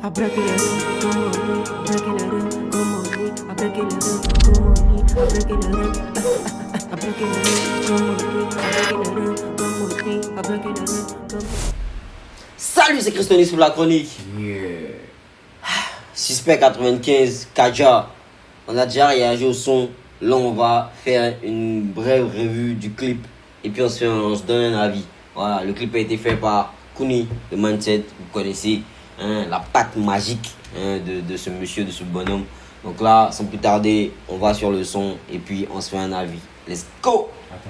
Salut, c'est Christonis pour la chronique. Suspect 95, Kaja. On a déjà réagi au son. Là, on va faire une brève revue du clip. Et puis, on se donne un avis. Voilà, le clip a été fait par Kuni, le mindset. Vous connaissez la patte magique de ce monsieur, de ce bonhomme. Donc là, sans plus tarder, on va sur le son. Et puis, on se fait un avis. Let's go! Attends.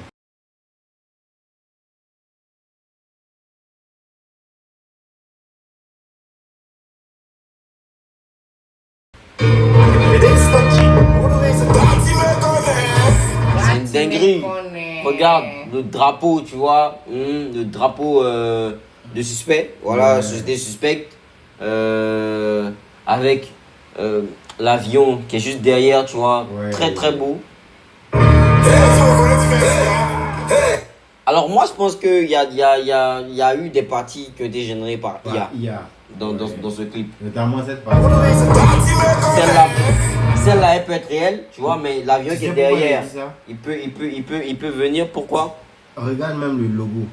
C'est une dinguerie. Regarde le drapeau, tu vois, le drapeau de suspect. Voilà, société suspecte. Avec l'avion qui est juste derrière, tu vois, très très beau. Alors moi je pense qu'il y a eu des parties qui ont été générées par IA dans ce clip. Notamment cette partie. Celle-là elle peut être réelle, tu vois, mais l'avion qui est derrière, il peut venir. Pourquoi? Regarde même le logo.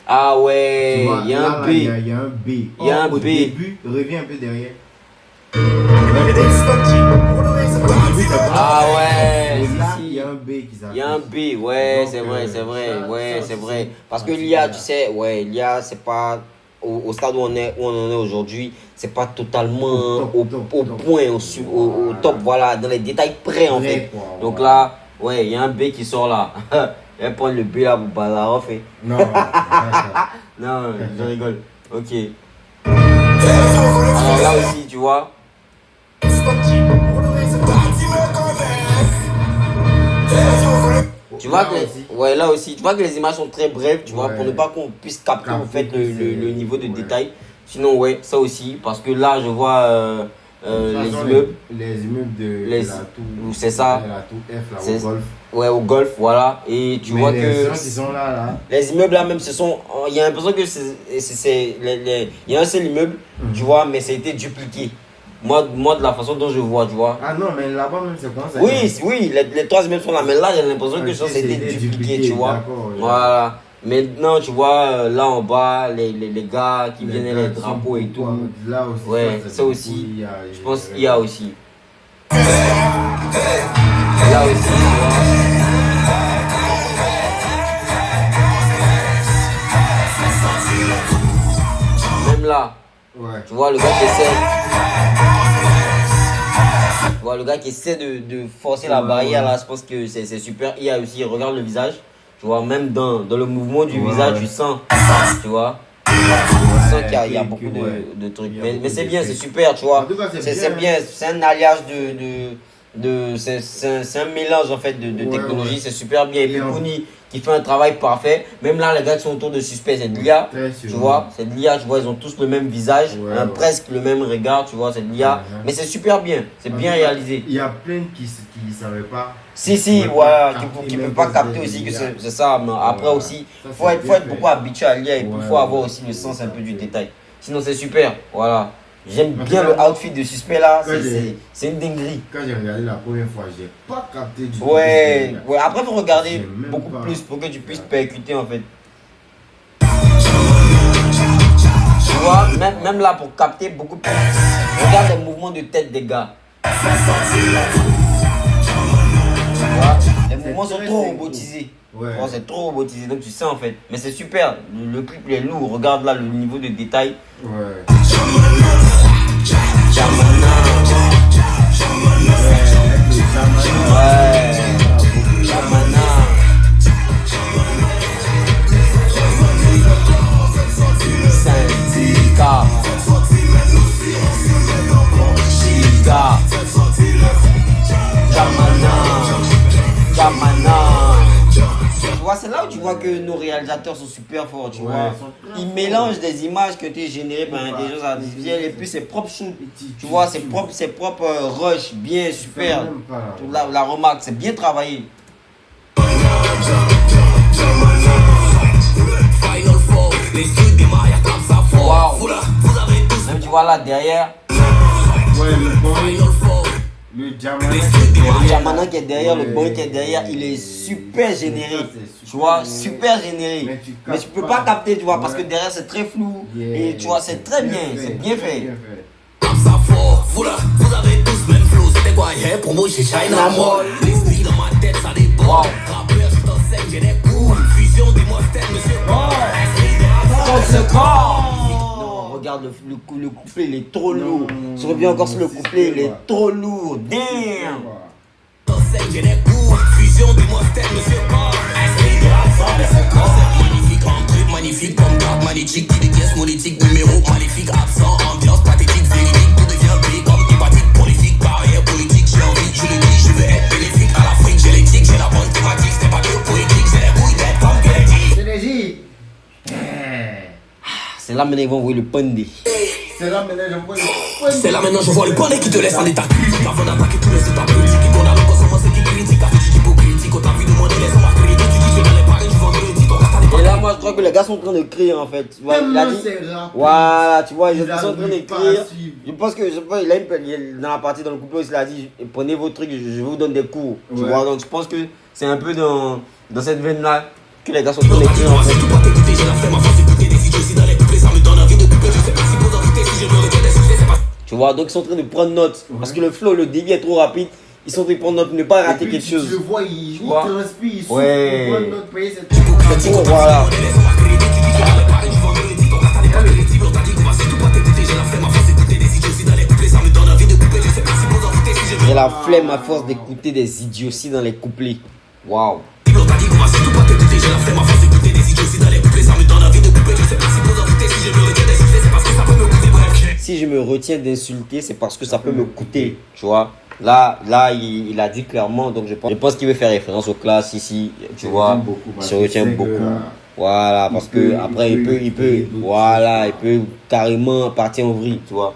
Ah ouais, il y a un B. Il y a un B. Il y a un au B. début, reviens un peu derrière. Ah ouais, il y a un B qui s'appelle. Il y a un B, ouais, c'est vrai. Parce que l'IA, tu sais, l'IA, c'est pas au stade où on en est aujourd'hui, c'est pas totalement au point, au top, voilà, dans les détails près en fait. Donc là, il y a un B qui sort là. Elle prend le B là pour Bazarov. Non, non, je rigole. Ok. Alors là aussi, tu vois. Tu vois que là aussi, tu vois que les images sont très brèves, tu vois, pour ne pas qu'on puisse capter en fait le niveau de détail. Sinon, ça aussi, parce que là, je vois les immeubles. Les immeubles de la tour. C'est ça. La tour F là, au golf. Ouais, au golf, voilà. Et tu vois que. Les gens qui sont là. Les immeubles là même, il y a l'impression que il y a un seul immeuble, tu vois, mais ça a été dupliqué. Moi, de la façon dont je vois, tu vois. Ah non, mais là-bas même, c'est comment ça? Oui, les trois immeubles sont là, mais là, j'ai l'impression que ça a été dupliqué, tu vois. Voilà. Maintenant, tu vois, là en bas, les gars qui viennent les drapeaux et tout. Là aussi, ça aussi, je pense qu'il y a aussi. Là aussi, tu vois. Même là, tu vois le gars qui essaie. Tu vois le gars qui essaie de forcer la barrière là, je pense que c'est super. Il y a aussi, regarde le visage. Tu vois, même dans le mouvement du visage, tu sens, tu vois. Tu sens qu'il y a beaucoup de trucs. Mais c'est bien, c'est super, tu vois. C'est bien, c'est un alliage c'est un mélange en fait de technologie, c'est super bien. Et puis Kuni qui fait un travail parfait. Même là, les gars qui sont autour de suspect, c'est de l'IA, tu vois. C'est de l'IA, tu vois, ils ont tous le même visage, presque le même regard, tu vois, c'est de l'IA. Mais c'est super bien, c'est bien réalisé. Il y a plein qui ne savaient pas. Si, voilà, qui ne peuvent pas capter aussi que c'est ça. Mais après aussi, il faut être beaucoup habitué à l'IA et puis il faut avoir aussi le sens un peu du détail. Sinon, c'est super, voilà. J'aime bien le outfit de suspect là, c'est une dinguerie. Quand j'ai regardé la première fois, j'ai pas capté du tout. Ouais, après il faut regarder beaucoup plus pour que tu puisses percuter en fait. Tu vois, même là pour capter beaucoup plus, regarde les mouvements de tête des gars. Les mouvements sont trop robotisés. C'est trop robotisé, donc tu sais en fait. Mais c'est super, le clip il est lourd, regarde là le niveau de détail. C'est là où tu vois que nos réalisateurs sont super forts, tu vois. Ils mélangent des images qui ont été générées par l'intelligence artificielle et puis ses propres shoots, tu vois, ses propres rushs, bien, super. La remarque, c'est bien travaillé. Wow. Même tu vois vois là derrière. Ouais, le boy. Le Jamana qui est derrière, le boy qui est derrière, il est super généré. Tu vois, super généré. Mais tu peux pas capter, tu vois, parce que derrière c'est très flou. Et tu vois, c'est très bien, c'est bien fait. Vous avez tous même flow, c'était quoi hier pour moi chez China Mall. L'esprit dans ma tête ça déborde. Rappeur, je t'enseigne, j'ai des coups. Fusion des mostènes, monsieur Paul. Non, regarde le couplet, il est trop lourd. Je reviens encore sur le couplet, il est trop lourd. Damn. T'enseigne, j'ai des coups. Fusion des mostènes, monsieur Paul. Esprit de la forme, c'est magnifique en truc, magnifique comme garde magnétique. Qui des pièces monétiques, numéro maléfique, absent, ambiance pathétique, véridique. Tout devient pays comme hépatique, prolifique, barrière politique. J'ai envie, je le dis, je veux être bénéfique. À l'Afrique, j'ai l'éthique, j'ai la bonne thématique. C'est pas que poétique, j'ai les couilles d'être comme Kennedy. Synergie. C'est là maintenant ils vont envoyer le pandé. C'est là maintenant je vois le C'est là maintenant je vois le bonnet qui te laisse en état critique. Avant d'attaquer tous les états politiques qui tournent à l'eau, c'est qui critique. Affiche hypocritique, quand t'as vu demander les hommes à crédit. Tu dis que dans les paris, tu vends le dit, ton carte à Et là moi je crois que les gars sont en train de crier en fait. Tu vois, il a dit. Voilà, tu vois, ils sont en train d'écrire. Je pense que il a dans la partie dans le couplet il a dit prenez vos trucs, je vous donne des cours. Tu vois, donc je pense que c'est un peu dans cette veine là que les gars sont en train d'écrire en fait. Tu vois, donc ils sont en train de prendre note. Parce que le flow, le débit est trop rapide. Ils sont en train de prendre note pour ne pas rater quelque chose. Tu le vois, il transpire, il souffle, ouais. il prend notre pays, c'est Bon, voilà. J'ai la flemme à force d'écouter des idioties dans les couplets. Waouh. Si je me retiens d'insulter, c'est parce que ça peut me coûter, tu vois. Là, il a dit clairement, donc je pense qu'il veut faire référence aux classes ici, tu vois. Il se retient beaucoup. Voilà, parce que après il peut carrément partir en vrille, tu vois.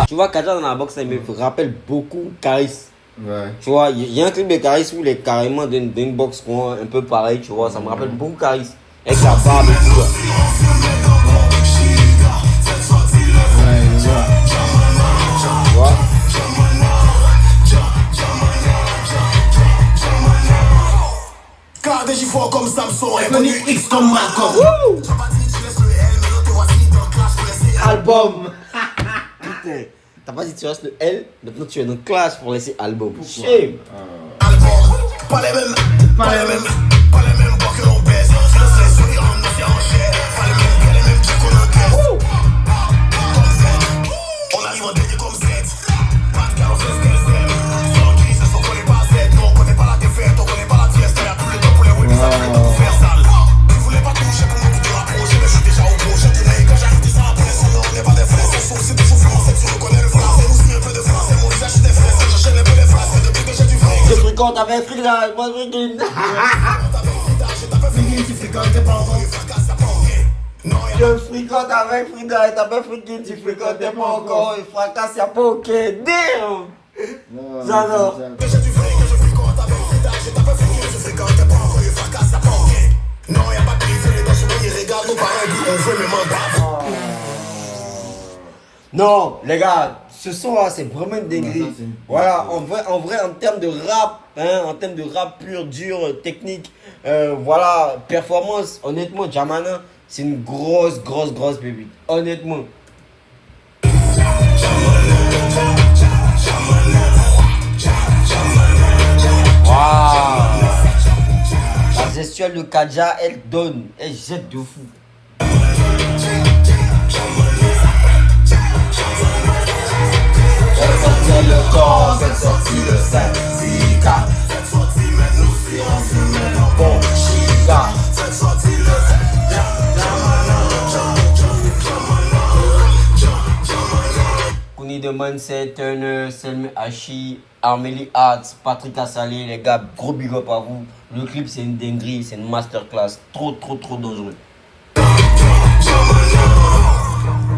Tu vois, Kaja dans la boxe, ça me rappelle beaucoup Caris. Ouais. Tu vois, il y a un clip de Caris où il est carrément d'une boxe un peu pareil, tu vois, ça me rappelle beaucoup Caris. Avec la barbe et tout. Tu vois? KDJ fort comme Samson, inconnu X comme Malcolm. Album. Putain, t'as pas dit tu restes le L, maintenant tu es dans classe pour laisser album. Shame. Album, pas les mêmes bois que l'on baisse. Tu laisses les sourires en ancien en chair. Pas les mêmes trucs qu'on encaisse. Comme Z, on arrive en dernier comme Z. Pas de carence, c'est ce qu'elle fait. Sans qui, c'est son qu'on n'est pas Z. Non, on connaît pas la défaite, on connaît pas la tieste. Y'a tout le temps pour les webs, ça fait le temps pour faire sale. Tu voulais pas toucher pour nous te rapprocher, mais je suis déjà au gros. Je te l'ai, quand j'arrive, tu seras après, sinon on n'est pas des frères. C'est toujours français, tu reconnais le français. Nous suis un peu de français, mon visage c'est des frères. J'enchaîne un peu les phrases, depuis que j'ai du vrai. Je fréquente avec Frida, moi je fréquente. Je fréquente avec Frida et t'as pas fréquenté, tu fréquentes pas encore, il fracasse, y'a pas ok. Damn! J'adore. J'ai du vrai, que je fréquente avec Frida. J'ai tapé fini, je fréquente pas encore, il fracasse, y'a pas ok. Non, y'a pas de privé, dans ce monde, il regarde nos parents, puis on veut mes mandats. Non, les gars, ce son là c'est vraiment une dinguerie. Voilà, en vrai, en termes de rap, hein, en termes de rap pur, dur, technique, voilà, performance, honnêtement, Jamana, c'est une grosse pépite. Honnêtement. Waouh. La gestuelle de Kaja, elle donne, elle jette de fou. Le corps, c'est sorti le syndicat. Cette sortie, mais nous serons bon chica. Cette sortie, le Kuni de Mindset, Turner, Selmy Hachi, Armeli Arts, Patrick Assalé, les gars, gros big up à vous. Le clip c'est une dinguerie, c'est une masterclass, trop dangereux.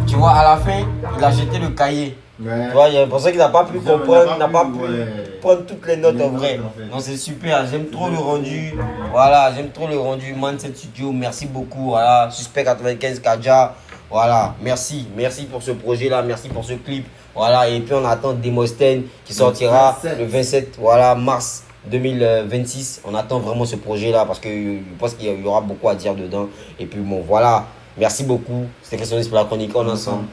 Tu vois, à la fin, il a jeté le cahier. Ouais. Tu vois, il y a l'impression qu'il n'a pas pu comprendre, il n'a pas pu ouais. prendre toutes les notes en vrai. En fait. Donc c'est super, j'aime trop le rendu. Voilà, j'aime trop le rendu. Mindset Studio, merci beaucoup. Voilà, Suspect 95 Kadja. Voilà, merci pour ce projet là, merci pour ce clip. Voilà, et puis on attend Demosthène qui sortira le 27 voilà, mars 2026. On attend vraiment ce projet là parce que je pense qu'il y aura beaucoup à dire dedans. Et puis bon, voilà, merci beaucoup. C'était Christian pour la chronique, on est ensemble.